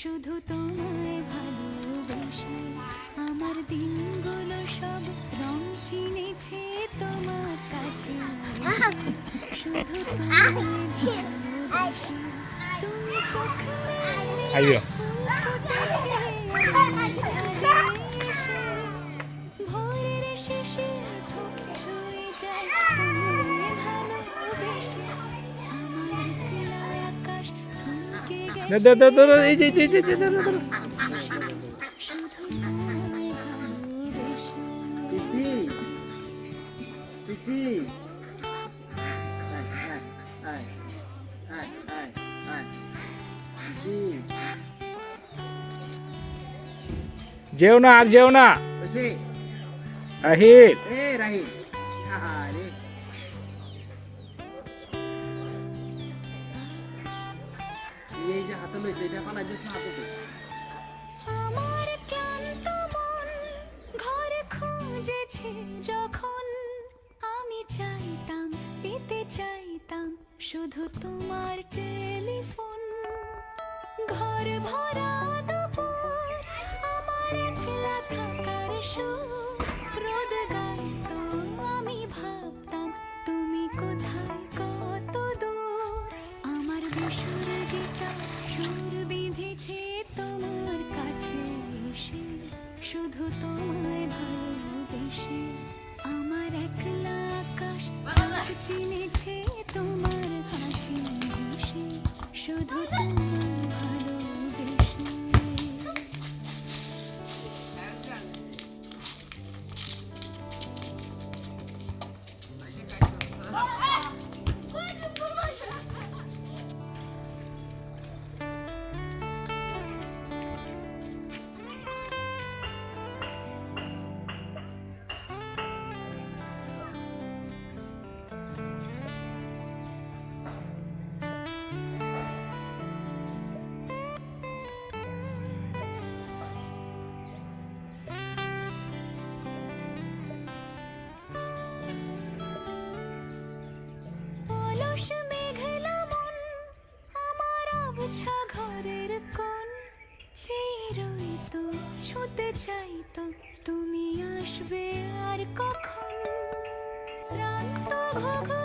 শুধু তোমায় ভালোবেসে আমার দিনগুলো সব রং চিনেছে তোমার কাছে। শুধু তোমায় ভালোবেসে তুমি চোখ মেলে ভোরের শেষে ছুঁয়ে যায় তোমায় ভালোবেসে আমার খোলা আকাশ থমকে গেছে। এই যে শুধু তোমায় ভালোবেসে তিতি তিতি আয় আয় আয় আয় তিতি যেও না আর যেও না বসে আহির এ রাহিম আরে এই যে হাতে লইছে এটা পালাই দিস না হাতে আমার ক্লান্ত মন ঘরে খুঁজেছে যখন আমি চাইতাম পেতে চাইতাম শুধু তোমার টেলিফোন। ঘর ভরা দুপুর আমার একলা থাকার সুর রোদ গাইতো আমি ভাবতাম তুমি কোথায় কত দূর। আমার বেসুর গীতা সুর বিঁধেছে তোমার কাছে এসে শুধু তোমায় ভালোবেসে আমার একলা আকাশ চাঁদ চিনেছে তোমার হাসি হেসে শুধু তোমায় ভালোবেসে। অলস মেঘলা মন আমার আবছা ঘরের কোণ চেয়ে রইতো ছুঁতে চাইতো তুমি আসবে আর কখন। শ্রান্ত ঘুঘু